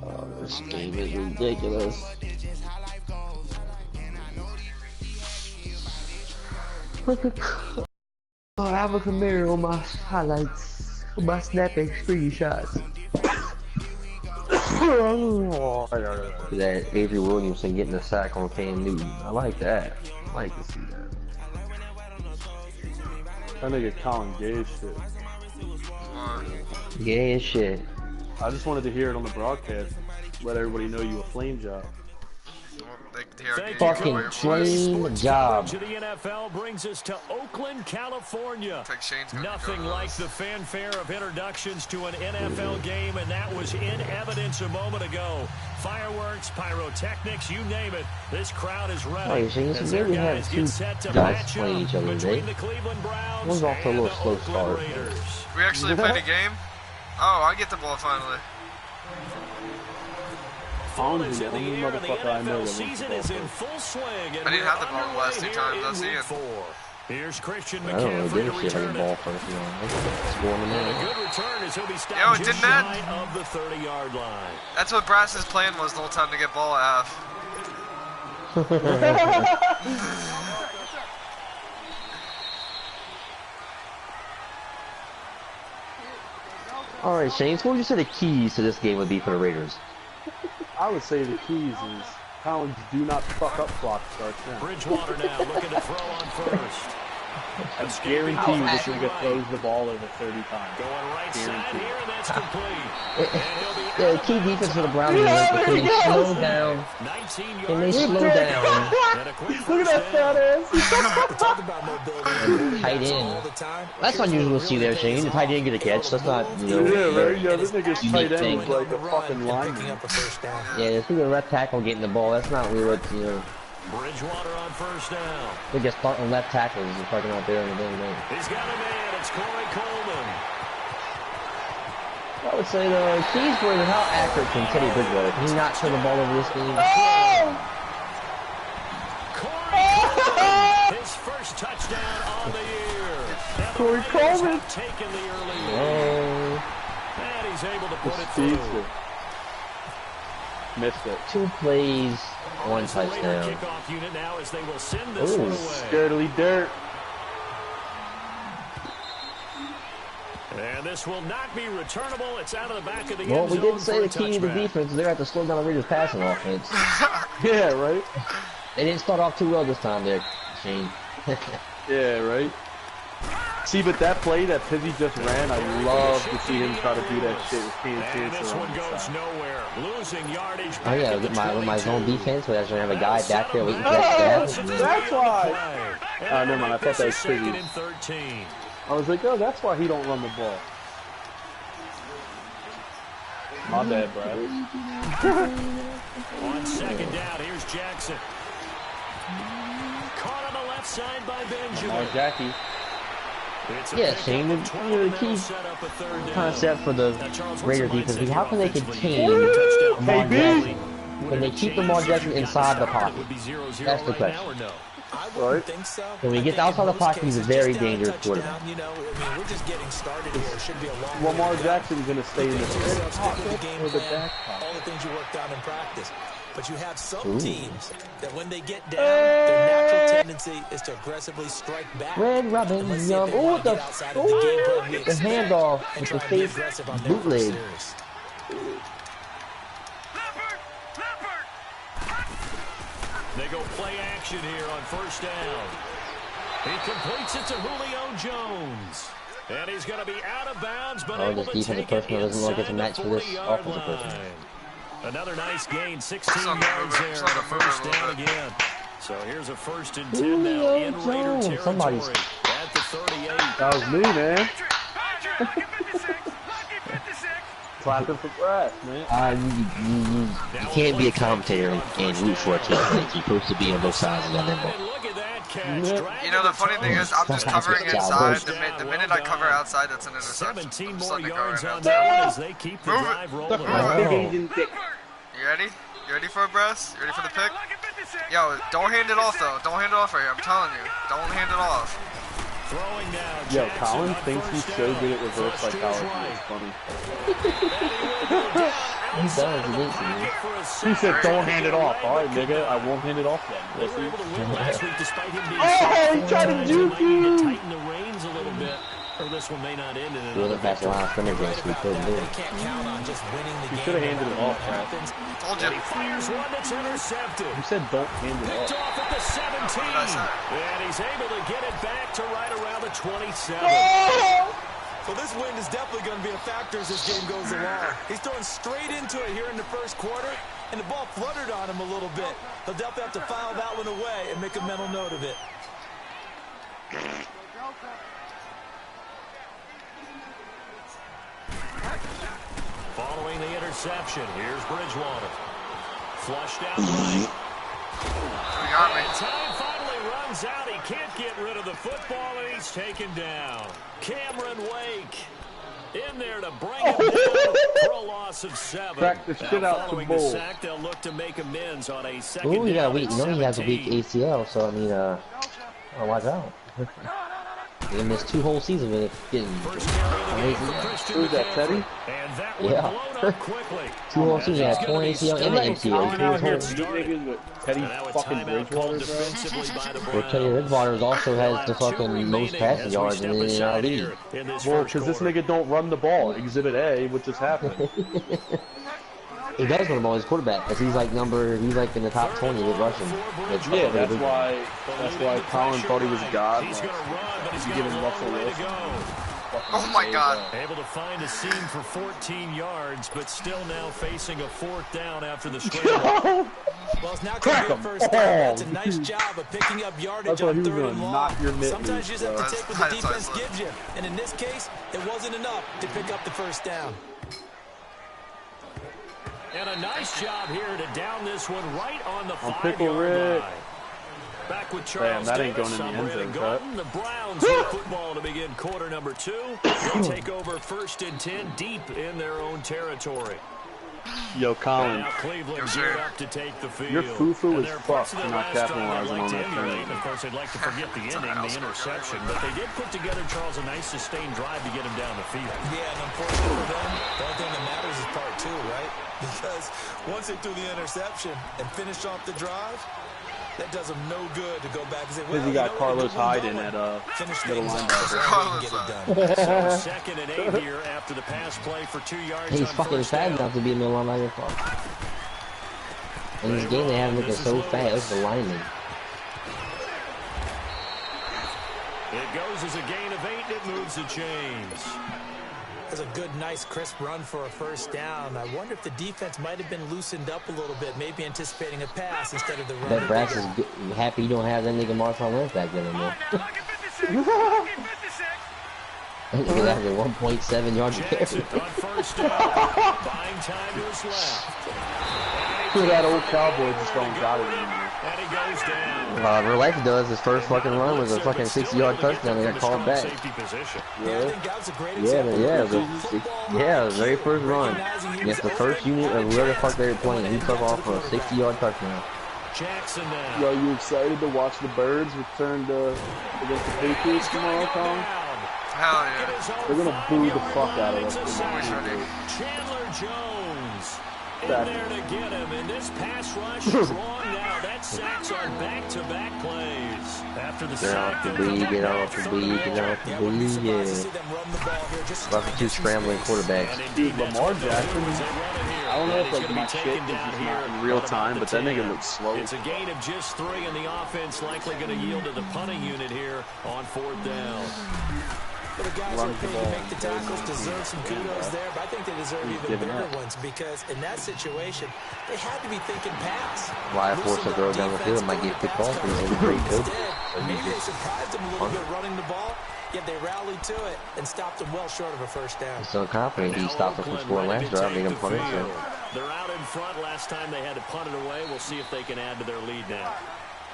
Oh, this game is ridiculous. Oh, I have a Camaro on my highlights, on my snapping screenshots. That Avery Williamson getting a sack on Cam Newton. I like that. I like to see that. That nigga Colin gay as shit. Gay as shit. I just wanted to hear it on the broadcast. Let everybody know you a flame job. Fucking flame job. To the NFL brings us to Oakland, California. Nothing like the fanfare of introductions to an NFL game, and that was in evidence a moment ago. Fireworks, pyrotechnics, you name it. This crowd is ready. As their guys get set to match up between the Cleveland Browns and the Oakland Raiders. We actually played a game? Oh, I get the ball finally. Fall is in the air, and the NFL season is in full swing. I didn't have the ball the last 2 times I was seeing. Here's Christian I don't know, McCaffrey to return return ball it. first, you know. Scoring the A good return as he'll be stopped Yo, just didn't that? shy of the 30-yard line. That's what Brass's plan was the whole time, to get ball at half. Alright, Shane, so what would you say the keys to this game would be for the Raiders? I would say the keys is Collins do not fuck up clock starts now. Bridgewater now looking to throw on first. I guarantee you this nigga throws the ball over 30 times. Going right side here, and that's complete. The key defense for the Browns is that they slow down. And they slow down. Look at that fat ass. Tight end. That's unusual to see there, Shane. The tight end get a catch. That's not, you know. Yeah, right? Yeah, this nigga's tight end was like a fucking lineman. Yeah, this is a left tackle getting the ball. That's not really what, you know. Bridgewater on first down. They just start on left tackles and fucking out there in the game. He's got a man. It's Corey Coleman. I would say the keys were how accurate can Teddy Bridgewater. Can he not turn the ball over this game? Corey Coleman. His first touchdown on the year. Corey Coleman. Taking the early lead. And he's able to put it through. Missed it. 2 plays, 1 touchdown. Kickoff unit now as they will send this one away. Dirty dirt. And this will not be returnable. It's out of the back of the Well, end we zone did say the key to the defense is they have to slow down the Raiders' passing offense. Yeah, right? They didn't start off too well this time there, Shane. Yeah, right? See, but that play that Pizzy just ran, I love to see him try to do that shit with And this one goes nowhere. Losing yardage. Oh yeah, with my zone defense, where I should have a guy back there waiting for that to happen. That's why! Never mind, I thought that was Pizzy. I was like, oh, that's why he don't run the ball. My bad, Brad. On second down, here's Jackson. Caught on the left side by Benjamin. Jackie. Yeah, Shane, the key concept for the Raider defense is how can they contain Lamar Jackson? Can they keep Lamar Jackson inside the pocket? That's the question. Right. When he gets outside the pocket, he's a very dangerous quarterback. Lamar Jackson's going to stay in the pocket or the back pocket. All the things you worked on in practice. But you have some teams that when they get down, their natural tendency is to aggressively strike back. Red Robin, yum. Oh, the handoff with the fake bootleg. They go play action here on first down. He completes it to Julio Jones. And he's going to be out of bounds, but able to take it doesn't look like a match for this inside the offensive 40-yard person. line. Another nice gain, 16 yards there on the first down again. So here's a 1st and 10 now in Raider territory at the 38. That was me, man. Clapping for Brad, man. You can't be a commentator and root for a team. You're supposed to be on both sides of that limbo. You know, the funny thing is, I'm just covering inside. The minute I cover outside, that's an interception. 17 more yards on that one as they keep the drive rolling. You ready? You ready for it, Brass? You ready for the pick? Yo, don't hand it off, though. Don't hand it off right here. I'm telling you. Don't hand it off. Throwing now. Yo, Colin thinks he's so good at reverse psychology. It's funny. He does, he thinks he is. He said, don't hand it off. Alright, nigga, I won't hand it off then. They were able to win last week despite him being he tried to juke you! tighten the reins a little bit. Or this one may not end in He wasn't past the line of scrimmage against me, couldn't do it. He should have handed it off, man. Told you. He fires one that's intercepted. You said don't hand it Picked off. off at the 17. And he's able to get it back to right around the 27. So this win is definitely going to be a factor as this game goes along. He's throwing straight into it here in the first quarter, and the ball fluttered on him a little bit. He'll definitely have to file that one away and make a mental note of it. Following the interception, here's Bridgewater. Flushed out right. Time finally runs out. He can't get rid of the football, and he's taken down. Cameron Wake in there to bring him down for a loss of 7. Crack the shit out following the the bull. sack, they'll look to make amends on a second Ooh, he got a down weak, and you know he has a weak 17. ACL, so I mean, watch out. He missed 2 whole seasons with it getting First carry of the game for Christian Who's that, McCaffrey. Teddy? And that one Yeah. blown up quickly. 2 whole seasons, he had torn ACL and an MCL. Colin out here He beat niggas with Teddy And now a fucking timeout Bridgewater, called bro. defensively by the Well, Teddy Browns. Bridgewater also has the fucking most remaining passing as we yards step in the aside league. here in this Well, first because this quarter. nigga don't run the ball. Exhibit A, what just happened? He does run the ball, he's quarterback, because he's like in the top 20 with rushing. Yeah, that's why Colin thought he was a god. He's going to run, but he's got giving a Russell long way to Wilson. go. Oh my God. Able to find a seam for 14 yards, but still now facing a 4th down after the scramble. Well, it's not going to be a first down. That's a nice job of picking up yardage thought he on was 3rd and gonna long. knock your mitt Sometimes you just have loose, to take what the defense gives you. And in this case, it wasn't enough to pick up the first down. And a nice job here to down this one right on the Pickle 5-yard Rick. line. Back with Charles that ain't Davis. going in the I'm end zone, Brandon cut. Gordon. The Browns with football to begin quarter number 2. They'll take over 1st and 10 deep in their own territory. Yo, Colin, Now Cleveland geared up to take the field. your foo-foo And is there are parts fucked of for their not last drive capitalizing they'd like on to that emulate. turn. Of course, they'd like to forget the ending, the interception. But they did put together, Charles, a nice sustained drive to get him down the field. Yeah, and unfortunately for them, the only thing that matters is part 2, right? Because once they threw the interception and finished off the drive, that does them no good to go back and say, well, Because he got Carlos Hyde in at finish middle things off linebacker. so we can get it done. So 2nd and 8 here after the pass play for 2 yards He's on fucking first fat down. enough to be a middle linebacker. In this game, they have him looking so fat. It's the lineman. It goes as a gain of 8. It moves the chains. That's a good, nice, crisp run for a first down. I wonder if the defense might have been loosened up a little bit, maybe anticipating a pass instead of the run. Bet Brax is happy you don't have that nigga Marshawn Lynch back there anymore. That nigga has a 1.7 yard carry. Jackson on first down. Buying time to his left. Look at that old cowboy just don't got it anymore. And he goes down. Real life does. His first fucking run was a fucking 60-yard touchdown. They got called back. Safety position. Yeah, I think that was a great example. The very first run. Against the first unit of whoever the fuck they were playing. He took off for a 60-yard touchdown. Jackson now. Yo, you excited to watch the Birds return against the Patriots tomorrow, Colin? Hell yeah. They're gonna boo the fuck out of us. Chandler Jones in there to get him, and this pass rush strong now. That sacks on back-to-back plays. After the Get sack, off the beat, get off the beat, get off the beat, yeah. About the 2 scrambling quarterbacks. Dude, Lamar Jackson, I don't know if like my shit is just not in real time, but that nigga looks slow. It's a gain of just 3, and the offense likely going to yield to the punting unit here on 4th down. But the guys who are paid to make the tackles deserve some kudos there, but I think they deserve even bigger ones because in that situation, they had to be thinking pass. Why I force a throw down the field might get picked off because he's a great coach. Maybe they surprised them a little bit running the ball, yet they rallied to it and stopped them well short of a first down. He's so confident he stopped him from scoring last drive, made him punt it. They're out in front. Last time they had to punt it away. We'll see if they can add to their lead now.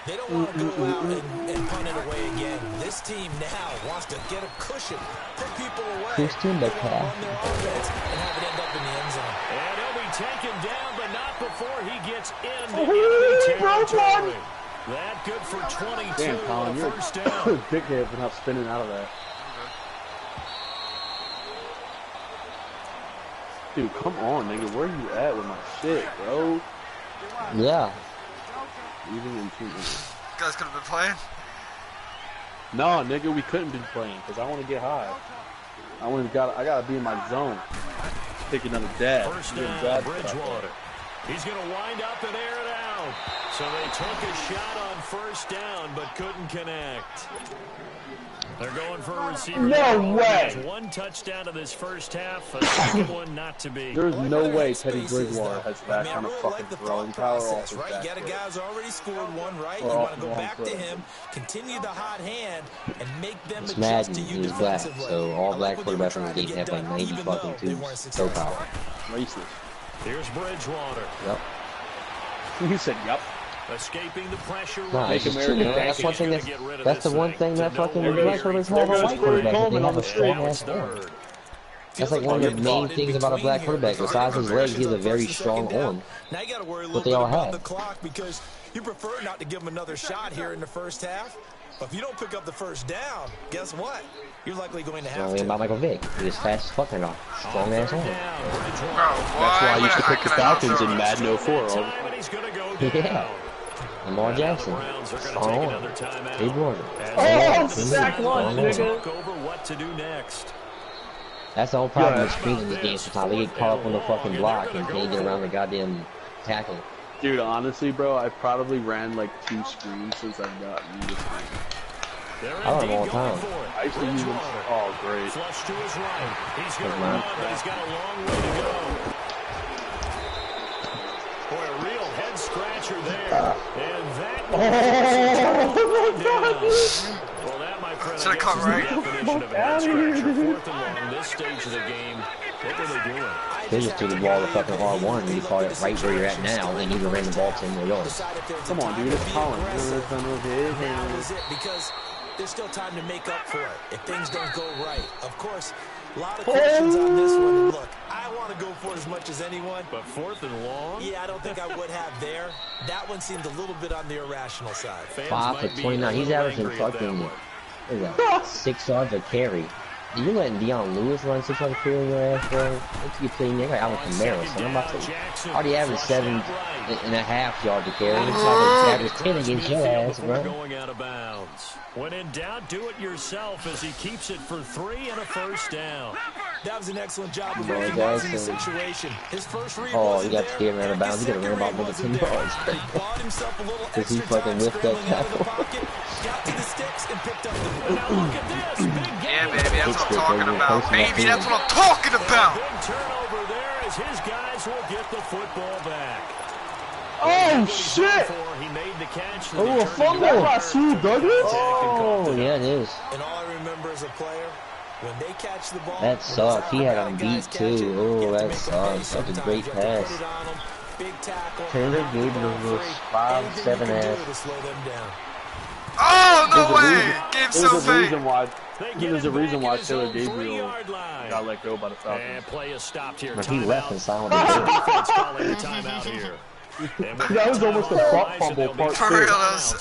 They don't want to go out and punt it away again. This team now wants to get a cushion, put people away. Christian McCaffrey. Run their offense and have it end up in the end zone. And he'll be taken down, but not before he gets into enemy territory. That good for 22. Damn, Colin, you're first down. big head for not spinning out of that. Dude, come on, nigga. Where you at with my shit, bro? Yeah. Even in two minutes. You guys could have been playing? No, nigga, we couldn't be playing because I want to get high. I gotta be in my zone. Take another dab. First down, Bridgewater. He's going to wind up and air it out. So they took a shot on first down, but couldn't connect. They're going for a receiver. No way! There's one touchdown to this first half, a second one not to be. There's no way Teddy Bridgewater has that kind of fucking throwing power off right? his You got a guy who's already scored one, right? You Or want to go off back one to foot. him, continue the hot hand, and make them It's adjust Madden, to you he's black, defensively. so all I black like what they were quarterbacks in the trying to game get have like done, 90 even fucking though they weren't twos. So successful. power. Racist. Here's Bridgewater. Yep. He said, yup. Escaping the pressure. Nah, Make it's just America true, man. That's one thing that's the one thing that fucking black quarterbacks have over white quarterbacks. They have a strong ass arm. That's like one of the main things about a black quarterback. Besides his legs, he has a very strong arm. Now you got to worry a But little they bit all about have. the clock because you prefer not to give him another shot here in the first half. But if you don't pick up the first down, guess what? You're likely going to have Only to. about Michael Vick. He was fast as fucking off. Strong ass arm. Bro, That's why I used to pick the Falcons in Madden 04. Yeah. Lamar Jackson. Strong arm. Big Warden. Oh, sack lunch, nigga. Over what to do next. That's the whole problem with screens in this game sometimes. They get caught up on the fucking block and can't get around the goddamn tackle. Dude, honestly, bro, I've probably ran like 2 screens since I've gotten this game. I run them all the time. I used to use them. Oh, great. Flush to his right. He's going to Good man. run, but he's got a long way to go. Boy, a real head scratcher there. And that well, that, my friend, Should've come right. definition of a head scratcher. 4th and long, this stage of the game. What were they doing? They just threw the ball to fucking R1 and you call it right where you're at now and even ran the ball 10 more yards. Come on, dude, it's Colin. Now is it because there's still time to make up for it if things don't go right. Of course, a lot of questions on this one. And look, I want to go for it as much as anyone. But 4th and long? Yeah, I don't think I would have there. That one seemed a little bit on the irrational side. 5 for 29. He's averaging fucking, what is that, 6 yards a carry. You're letting Deion Lewis run 600 carry in your ass, bro. What you playing there? Like Alvin Kamara, son. I'm about to already averaged 7.5 yards a carry. It's not like average 10 against your ass, bro. Going out of bounds. When in doubt, do it yourself as he keeps it for 3 and a first down. That was an excellent job of Boy, recognizing the Jackson. situation. His first read Oh, you wasn't got there, scared out of and bounds. You his gotta run about another 10 second read yards. wasn't there. He bought himself a little Because he extra fucking time whiffed that scrambling out of the tackle. pocket, got to the sticks, and picked up the ball. Now look at this. Big game. Yeah, baby, that's what I'm Pittsburgh, talking baby, about. posting that Baby, that's field. what I'm talking about. Big turnover there as his guys will get the football back. Oh, shit! He made the catch. Oh, a fumble! Rasul Douglas? Oh, yeah, it is. And all I remember as a player, when they catch the ball, That sucked. He had him beat, guys catch it, too. you Oh, have to that make a sucked. play. That's a great Sometimes you have to pass. put it on 'em. Big tackle. Taylor Gabriel was 5'7" Anything you can ass. do to slow them down. Oh, no way! Game so There's a fake. reason why. They get There's it a reason back why at his Taylor own Gabriel 3-yard line. got let go by the Falcons. And play is stopped here. But he left and Timeout. signed with the Bills. Defense calling a timeout here. That was almost a butt fumble, part For 2. real, that was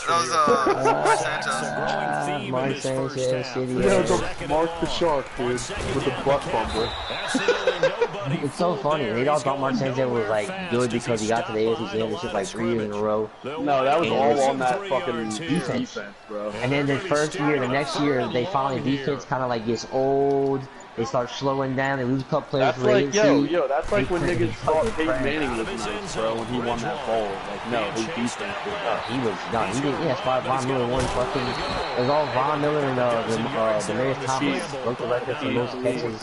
Mark Sanchez. Mark Sanchez, City. Yeah, the Mark the Shark, dude, with the butt fumble. It's so funny. They all thought Mark Sanchez was like good because he got to the AFC Championship like 3 years in a row. No, that was And all it was on that fucking defense. defense, bro. And then the first year, the next year, they finally defense kind of like gets old. They start slowing down. They lose a couple players. That's like, latency. yo, that's like when They niggas thought fucking Peyton crap. Manning was nice, bro, when he won that bowl. Like, no, his defense was up. He was done. He didn't. Yeah, that's why Von Miller won fucking. It was all Von Miller and Demarius Thomas broke the record for most catches.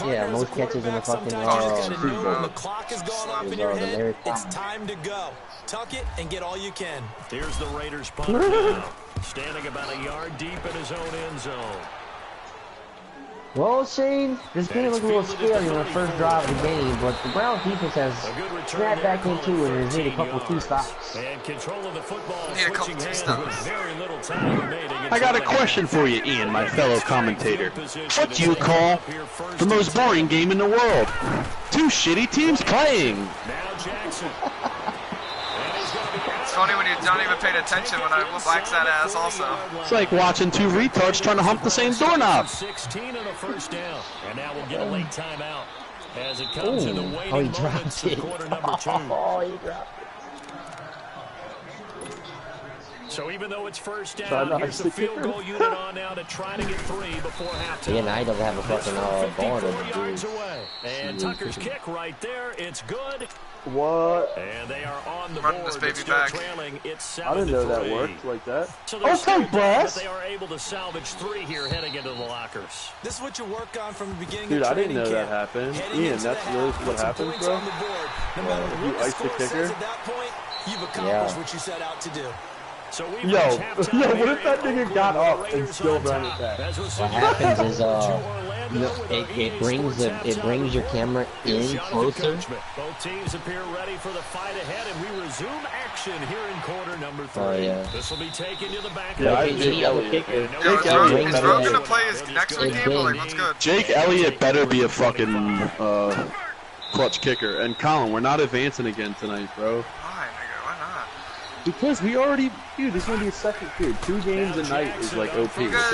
Yeah, most catches in the fucking Sometimes you Super gotta know Bowl. when the clock is going off in It your was, head, Demarius it's Thomas. time to go. Tuck it and get all you can. Here's the Raiders punter now, standing about a yard deep in his own end zone. Well, Shane, this game looked a little scary on the first drive of the game, but the Browns defense has A good return snapped there back for into it and has made a 13 couple key yards. stops. And control of the football Need a couple switching key hands stops. with very little time remaining. I got a question for you, Ian, my fellow commentator. What do you call the most boring game in the world? 2 shitty teams playing. Now Jackson. And he's going to be funny when you're not even paying attention when I wax that ass also. It's like watching two retards trying to hump the same doorknob. 16 and a first down. And now we'll get a late timeout as it comes in the waiting moments of quarter number 2. Oh, he dropped it. So even though it's first down, here's the field goal unit on now to try to get 3 before halftime. Yeah, now he doesn't have a fucking ball to yards away. And Tucker's kick right there. It's good. What? And they are on the running board. This baby back. Trailing. It's I didn't know that worked like that. So okay, boss. They are able to salvage 3 here heading into the lockers. This is what you work on from the beginning. Dude, of I didn't know camp. that happened. Ian, that's really what happens, bro. No matter what You iced the kicker. at that point, you've accomplished what you set out to do. So yo, what if that nigga got up and still ran it back? What happens is, it brings your camera in closer. Both teams appear ready for the fight ahead, and we resume action here in quarter number 3. Oh, yeah. This will be taken to the back. Yeah, of the Jake Elliott. Is Rogue gonna play his next week game? Like, what's good? Jake Elliott better be a fucking clutch kicker. And Colin, we're not advancing again tonight, bro. Why, nigga? Why not? Because we already, dude, this is gonna be a second period. 2 games a night is like OP. You guys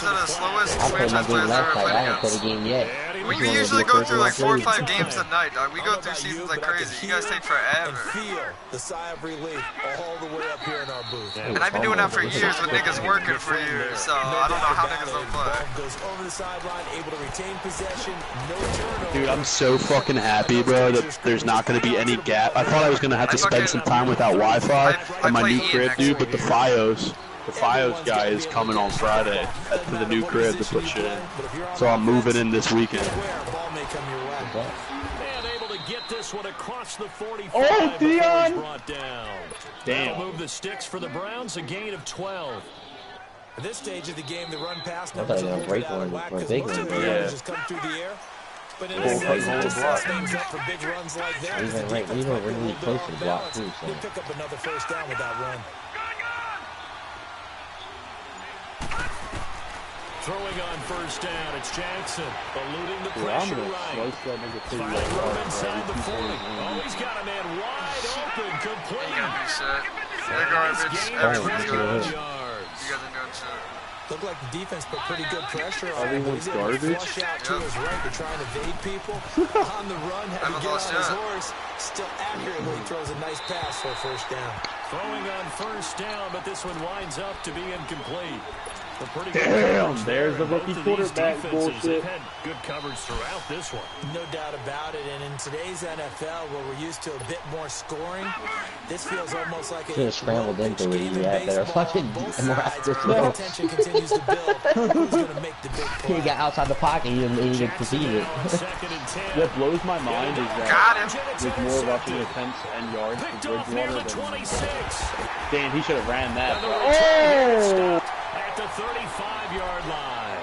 are the slowest I played my franchise game players I've last ever night. played I haven't played a against. game yet. We usually go through like 4 or 5 games a night, dog. We go through seasons like crazy. You guys take forever. Feel the sigh of relief all the way up here in our booth. And I've been doing that for years with niggas working for years, so I don't know how niggas don't play. Goes over the sideline, able to retain possession, no turnover. Dude, I'm so fucking happy, bro, that there's not going to be any gap. I thought I was going to have to spend some time without Wi-Fi at my new crib, dude, but the FiOS guy is coming on Friday to the new crib to put shit in. So I'm moving in this weekend. And able to get this one across the 45. Oh, Dion! Brought down. Damn. Move the sticks for the Browns, a gain of 12. At this stage of the game, the run pass I thought you were gonna break one for a big one. Yeah. just come through the air. But in Bull this fight, season, bull just block. sets things up for big runs like that. Even right, we were really close to the block too. So. He'll pick up another first down with that run. Throwing on first down, it's Jackson, eluding the Dude, I'm pressure gonna right. slice that nigga pretty Finally hard, run bro. inside the 40. Oh, he's got a man wide open, complete. You're gonna be shit. They're garbage. Everyone's garbage. You guys are doing shit. Looked like the defense put pretty good pressure on him. Everyone's He's able to garbage? flush out to his right to try and evade people. On the run, had to Haven't get lost on his yet. horse. Still accurately throws a nice pass for a first down. Throwing on first down, but this one winds up to be incomplete. Damn, there's the rookie quarterback bullshit. They've had good coverage throughout this one. No doubt about it. And in today's NFL, where we're used to a bit more scoring, this feels almost like a Should have scrambled into it. You had better fucking more after the tension continues to build. Who's going to make the big play? He got outside the pocket and he didn't perceive it. What blows my mind is Got that him. with more rushing attempts and yards Picked for off near Bridgewater the than 26. damn, he should have ran that. Oh! At the 35-yard line.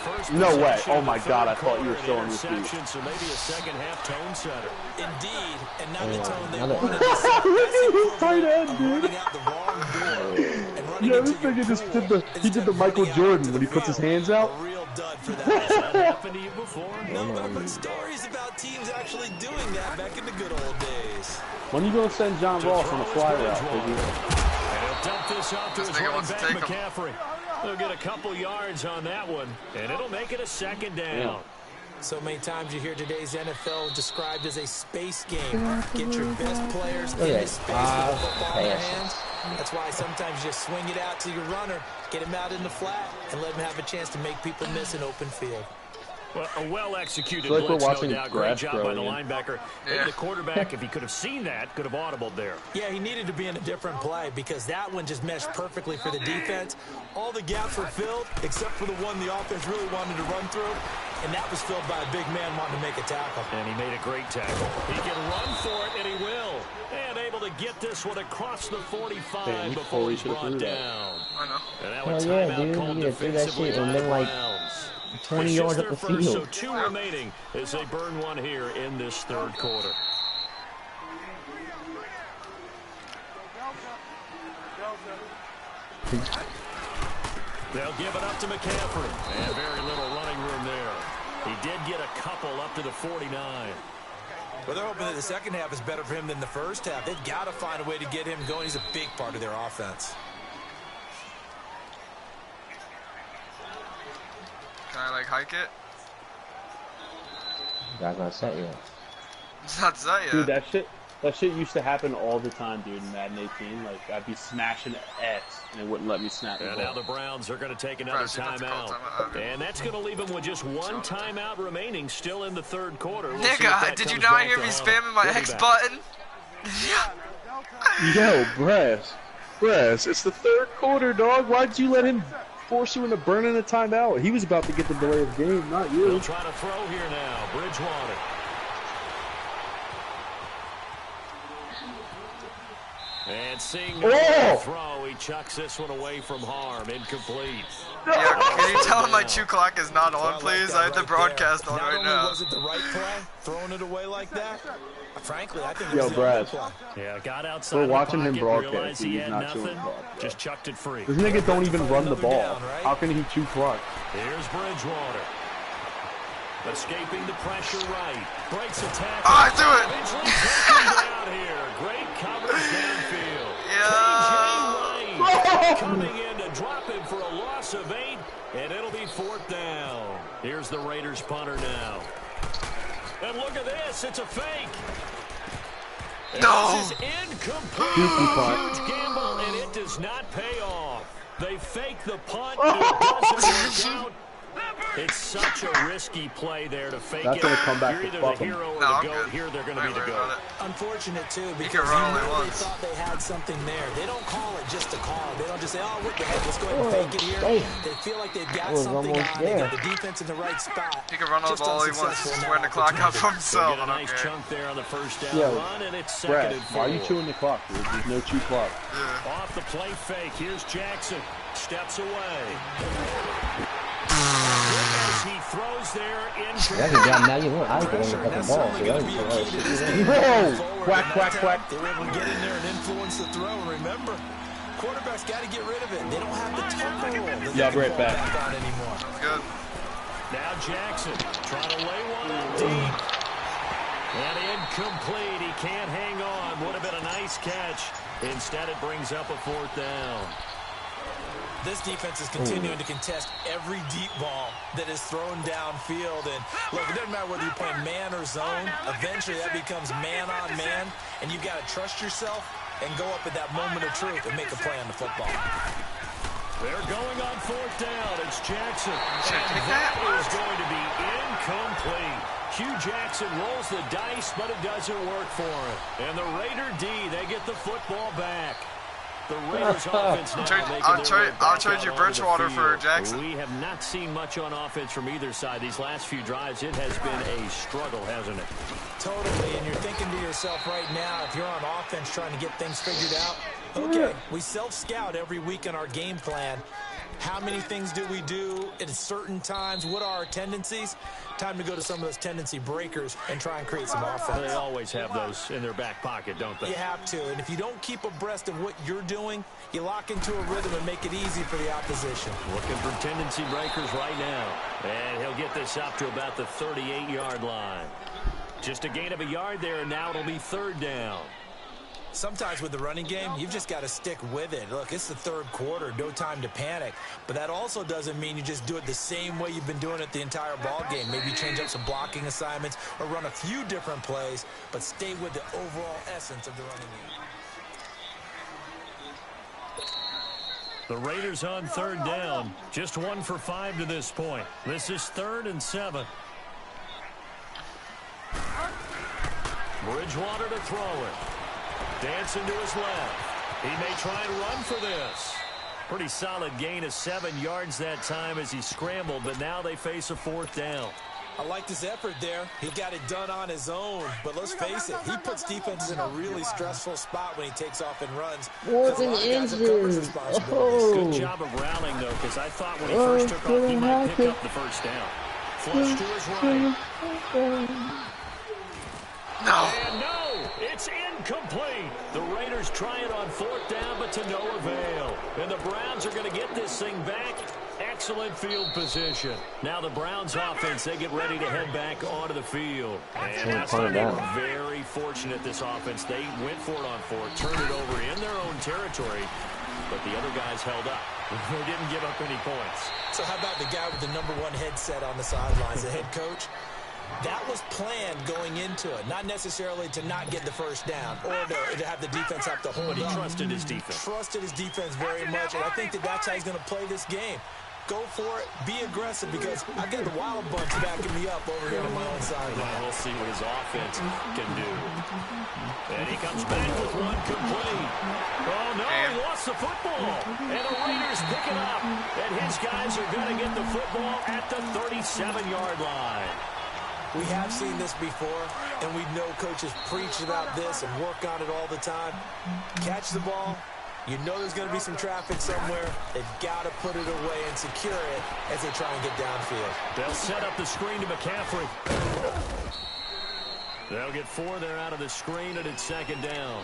First No way. possession Oh of my the God, I third thought you were quarter, still on your interception, feet. So maybe a second-half tone setter. Indeed, and not the tone they Another- wanted to set. That's Tight end, of dude. running out the wrong door and running Yeah, into this your nigga just pool did the he did the instead of Michael running out Jordan to when the he puts his field. hands out. A real dud for that. Has that happened to you before? No, but I've heard stories about teams actually doing that back in the good old days. When you gonna send John Ross on a fly route, And baby? he'll dump this off to This his nigga running wants to back, take him. McCaffrey. He'll get a couple yards on that one, and it'll make it a second down. So many times you hear today's NFL described as a space game. Get your best players in a space with the football in their hands. That's why sometimes you just swing it out to your runner, get him out in the flat, and let him have a chance to make people miss an open field. Well, a well-executed It's like we're blitz, no watching doubt. Great grass job by the growing in. linebacker. Maybe the quarterback, if he could have seen that, could have audibled there. Yeah, he needed to be in a different play because that one just meshed perfectly for the defense. All the gaps were filled except for the one the offense really wanted to run through, and that was filled by a big man wanting to make a tackle. And he made a great tackle. He can run for it, and he will. And able to get this one across the 45 Damn, he before totally he's should've brought threw that. down. I know. And that Hell one yeah, timeout dude. called You gotta do that defensively shit and by then, the like, Browns. 20 It's yards just up the their first, field. so 2 remaining as they burn one here in this third quarter. They'll give it up to McCaffrey. And very little running room there. He did get a couple up to the 49. Well, they're hoping that the second half is better for him than the first half. They've got to find a way to get him going. He's a big part of their offense. Can I, like, hike it? That's not set yet. It's not set yet. Dude, that shit used to happen all the time, dude, in Madden 18. Like, I'd be smashing X, and it wouldn't let me snap the And ball. now the Browns are going to take another timeout. And that's going to leave them with just one timeout remaining still in the third quarter. We'll Nigga, did you not hear me spamming my X button? Yo, Brass, it's the third quarter, dog. Why'd you let him force you into burning a timeout? He was about to get the delay of game, not you. He'll try to throw here now. Bridgewater. And seeing the throw, he chucks this one away from harm. Incomplete. Yeah, can you tell him my 2 clock is not on, please? I have the broadcast on right now. Was it the right play, throwing it away like that? Frankly, I think Yo, Brad. Yeah, got outside. We're watching him broadcast. broadcast. He's not chewing clock. Just chucked it free. This nigga don't even run the ball. How can he chew clock? Here's Bridgewater. Escaping the pressure right. Breaks a tackle. Oh, I do it! Eventually taken down here. Great coverage downfield. Yeah. Coming in to drop him for a loss of 8, and it'll be 4th down. Here's the Raiders punter now. And look at this. It's a fake. No. This is incomplete. Huge gamble, and it does not pay off. They fake the punt. It doesn't work out. It's such a risky play there to fake That's it. gonna come back You're to either fuck the him. hero or No, the GOAT. Here they're going to be the GOAT. Unfortunate, too, He because can run all he they wants. thought they had something there. They don't call it just a call. They don't just say, oh, what the heck, let's go ahead and fake it here. They feel like they've got something on. They got the defense in the right spot. He can run all the ball he wants. He's just wearing the clock out for himself. Get a nice chunk there on the first down run, and it's Brad, second and 4. why are you chewing the clock, dude? There's no chew clock. Yeah. Off the play fake. Here's Jackson. Steps away. As he throws there in. That's a damn now you want. I don't get the ball. Whoa! Quack, quack, quack. They were able to get in there and influence the throw. Remember, quarterbacks got to get rid of it. They don't have the tempo. Yeah, I'll be right back. On anymore. That's good. Now Jackson trying to lay one up deep. And incomplete. He can't hang on. Would have been a nice catch. Instead, it brings up a 4th down. This defense is continuing to contest every deep ball that is thrown downfield. And look, it doesn't matter whether you're playing man or zone. Eventually, that becomes man on man. And you've got to trust yourself and go up at that moment of truth and make a play on the football. They're going on 4th down. It's Jackson. Should I take And that that? is going to be incomplete. Hugh Jackson rolls the dice, but it doesn't work for him. And the Raider D, they get the football back. The Raiders offense now I'll trade you Bridgewater for Jackson. We have not seen much on offense from either side. These last few drives, it has been a struggle, hasn't it? Totally, and you're thinking to yourself right now, if you're on offense trying to get things figured out, okay, we self-scout every week in our game plan. How many things do we do at certain times? What are our tendencies? Time to go to some of those tendency breakers and try and create some offense. They always have those in their back pocket, don't they? You have to, and if you don't keep abreast of what you're doing, you lock into a rhythm and make it easy for the opposition. Looking for tendency breakers right now. And he'll get this up to about the 38-yard line. Just a gain of a yard there, and now it'll be 3rd down. Sometimes with the running game, you've just got to stick with it. Look, it's the 3rd quarter, no time to panic. But that also doesn't mean you just do it the same way you've been doing it the entire ball game. Maybe change up some blocking assignments or run a few different plays, but stay with the overall essence of the running game. The Raiders on 3rd down. Just 1 for 5 to this point. This is 3rd and 7. Bridgewater to throw it. Dancing to his left. He may try and run for this. Pretty solid gain of 7 yards that time as he scrambled, but now they face a 4th down. I liked his effort there. He got it done on his own. But let's face it, he puts defenses in a really stressful spot when he takes off and runs. 4th and inches. Oh. Good job of rallying, though, because I thought when he first took off, he might pick up the first down. Flush to his right. No. And no, it's incomplete. The Raiders try it on 4th down, but to no avail. And the Browns are going to get this thing back at Excellent field position. Now the Browns offense, they get ready to head back onto the field. And last time they were very fortunate, this offense. They went for it on fourth, turned it over in their own territory, but the other guys held up. They didn't give up any points. So how about the guy with the #1 headset on the sidelines, the head coach? That was planned going into it, not necessarily to not get the first down or to have the defense have to hold up. But he trusted his defense. Trusted his defense very much, and I think that's how he's going to play this game. Go for it, be aggressive, because I've got the Wild Bunch backing me up over here on my own sideline. Well, we'll see what his offense can do. And he comes back with one complete. Oh, no, he lost the football. And the Raiders pick it up. And his guys are going to get the football at the 37-yard line. We have seen this before, and we know coaches preach about this and work on it all the time. Catch the ball. You know there's going to be some traffic somewhere. They've got to put it away and secure it as they try and get downfield. They'll set up the screen to McCaffrey. They'll get 4 there out of the screen, and it's second down.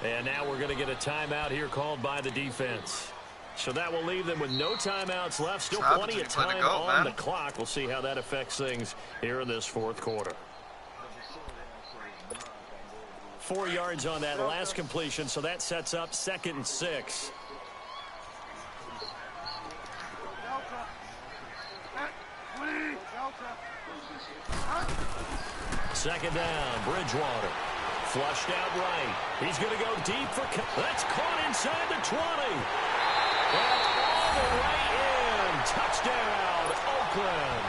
And now we're going to get a timeout here called by the defense. So that will leave them with no timeouts left. Still plenty of time on the clock. We'll see how that affects things here in this fourth quarter. 4 yards on that last completion, so that sets up 2nd and 6. Second down, Bridgewater. Flushed out right. He's going to go deep for... That's caught inside the 20. That's all the way in. Touchdown, Oakland.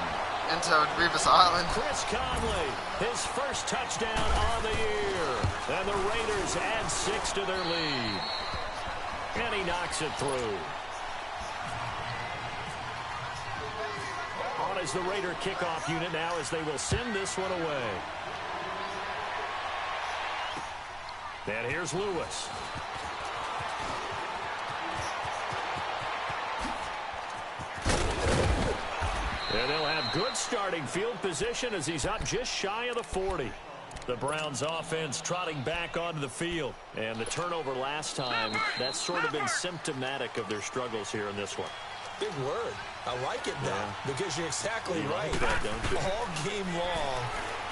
Into Revis Island. Chris Conley, his first touchdown on the year. And the Raiders add 6 to their lead. And he knocks it through. On is the Raider kickoff unit now as they will send this one away. And here's Lewis. And they'll have good starting field position as he's up just shy of the 40. The Browns offense trotting back onto the field. And the turnover last time, that's sort of been symptomatic of their struggles here in this one. Big word. I like it now, because you're exactly right. Like that, don't you? All game long,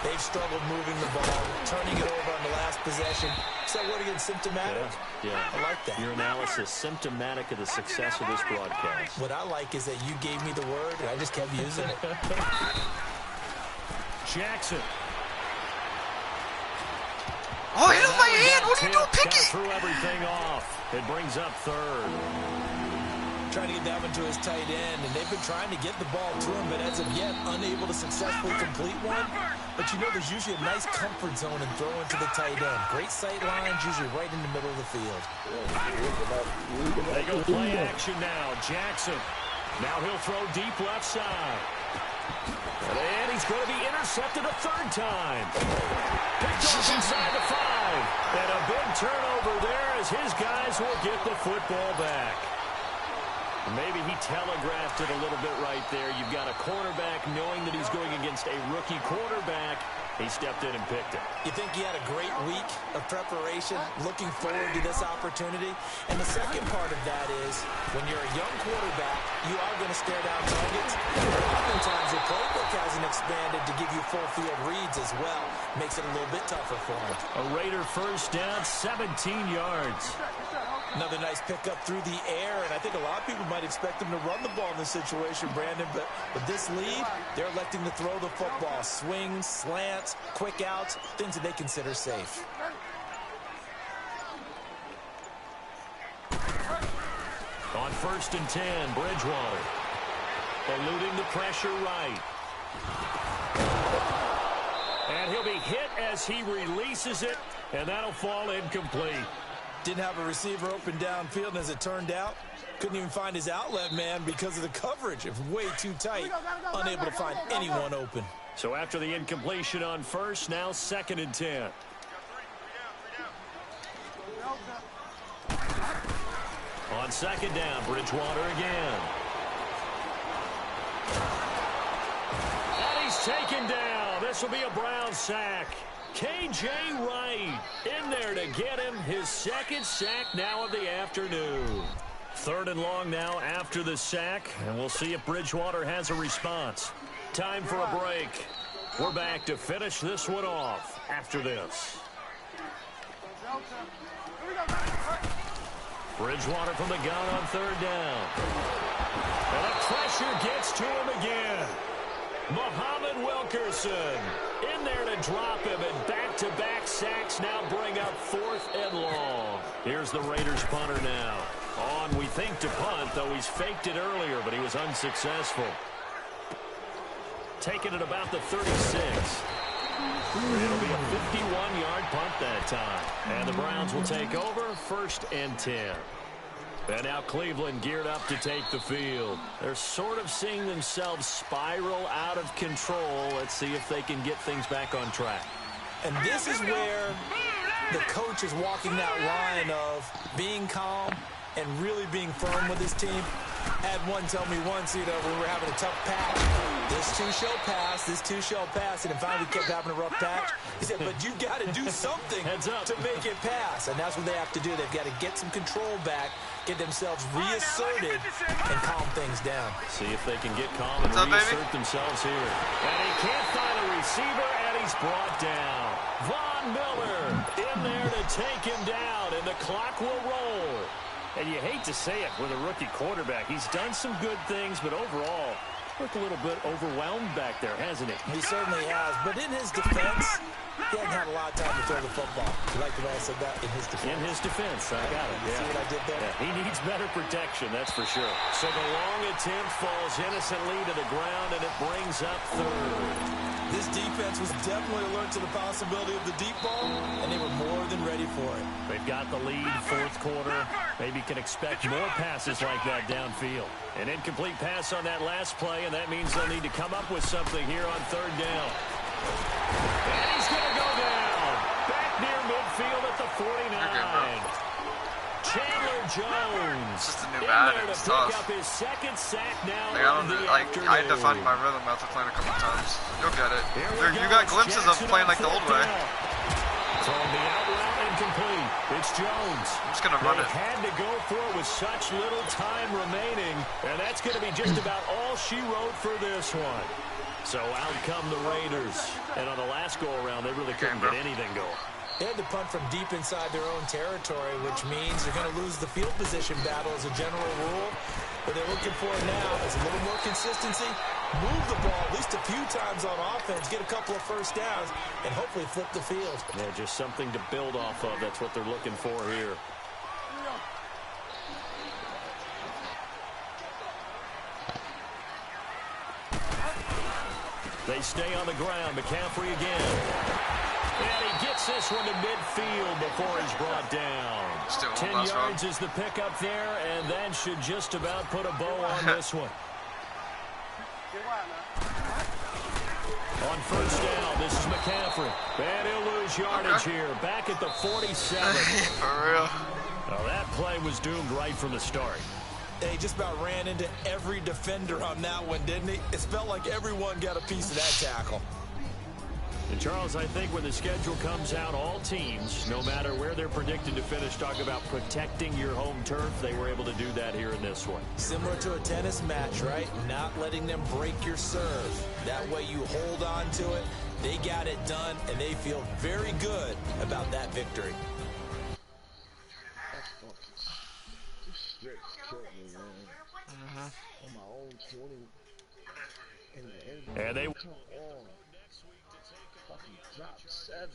they've struggled moving the ball, turning it over on the last possession. Is that word again, symptomatic? Yeah. I like that. Your analysis, symptomatic of the success of this broadcast. What I like is that you gave me the word, and I just kept using it. Jackson. Oh, hit my hand! What are you doing, Pickett? Threw everything off. It brings up 3rd. Trying to get that one to his tight end, and they've been trying to get the ball to him, but as of yet, unable to successfully complete one. But you know, there's usually a nice comfort zone in throwing to the tight end. Great sight lines, usually right in the middle of the field. They go play action now. Jackson. Now he'll throw deep left side. And he's going to be intercepted a 3rd time. Picked off inside the 5. And a big turnover there as his guys will get the football back. Maybe he telegraphed it a little bit right there. You've got a cornerback knowing that he's going against a rookie quarterback. He stepped in and picked it. You think he had a great week of preparation, looking forward to this opportunity? And the second part of that is, when you're a young quarterback, you are going to stare down targets. Oftentimes, your playbook hasn't expanded to give you full field reads as well. Makes it a little bit tougher for him. A Raider first down, 17 yards. Another nice pickup through the air, and I think a lot of people might expect them to run the ball in this situation, Brandon, but with this lead, they're electing to throw the football. Swings, slants, quick outs, things that they consider safe. On 1st and 10, Bridgewater. Eluding the pressure right. And he'll be hit as he releases it, and that'll fall incomplete. Didn't have a receiver open downfield, and as it turned out, couldn't even find his outlet man because of the coverage. It was way too tight, unable to find anyone open. So after the incompletion on 1st, now 2nd and 10. On 2nd down, Bridgewater again. And he's taken down. This will be a Brown sack. K.J. Wright in there to get him his 2nd sack now of the afternoon. 3rd and long now after the sack, and we'll see if Bridgewater has a response. Time for a break. We're back to finish this one off after this. Bridgewater from the gun on 3rd down. And the pressure gets to him again. Muhammad Wilkerson in there to drop him, and back-to-back sacks now bring up 4th and long. Here's the Raiders punter now. On, we think, to punt, though he's faked it earlier, but he was unsuccessful. Taking it about the 36. It'll be a 51-yard punt that time. And the Browns will take over, 1st and 10. And now Cleveland geared up to take the field. They're sort of seeing themselves spiral out of control. Let's see if they can get things back on track. And this is where the coach is walking that line of being calm and really being firm with his team. I had one tell me once, when we were having a tough patch, this two shall pass, and then finally we kept having a rough patch. He said, but you got to do something to make it pass, and that's what they have to do. They've got to get some control back, get themselves reasserted, and calm things down. See if they can get calm and reassert themselves here. And he can't find a receiver, and he's brought down. Von Miller in there to take him down, and the clock will roll. And you hate to say it with a rookie quarterback. He's done some good things, but overall, looked a little bit overwhelmed back there, hasn't he? He certainly has. But in his defense, he hasn't had a lot of time to throw the football. You like the way I said that? In his defense. In his defense. I got it. See what I did there? Yeah, he needs better protection, that's for sure. So the long attempt falls innocently to the ground, and it brings up 3rd. This defense was definitely alert to the possibility of the deep ball, and they were more than ready for it. They've got the lead, 4th quarter. Maybe can expect more passes like that downfield. An incomplete pass on that last play, and that means they'll need to come up with something here on 3rd down. And he's going to go down. Back near midfield at the 49. Chandler Jones. It's just a new bat. It's tough. Up his 2nd sack now I had to find my rhythm after playing a couple times. You'll get it. You got glimpses of playing like the old way. Throwing the out route incomplete. It's Jones. I'm just going to run it. Had to go for it with such little time remaining, and that's going to be just about all she wrote for this one. So out come the Raiders. And on the last go-around, they really couldn't get anything going. They had to punt from deep inside their own territory, which means they're going to lose the field position battle as a general rule. What they're looking for now is a little more consistency, move the ball at least a few times on offense, get a couple of 1st downs, and hopefully flip the field. Yeah, just something to build off of. That's what they're looking for here. They stay on the ground. McCaffrey again. And he gets this one to midfield before he's brought down. 10 yards is the pickup there, and that should just about put a bow on this one. On 1st down, this is McCaffrey. And he'll lose yardage here. Back at the 47. For real. Now that play was doomed right from the start. He just about ran into every defender on that one, didn't he? It felt like everyone got a piece of that tackle. And Charles, I think when the schedule comes out, all teams, no matter where they're predicted to finish, talk about protecting your home turf. They were able to do that here in this one. Similar to a tennis match, right? Not letting them break your serve. That way you hold on to it. They got it done, and they feel very good about that victory. And they Drop 7.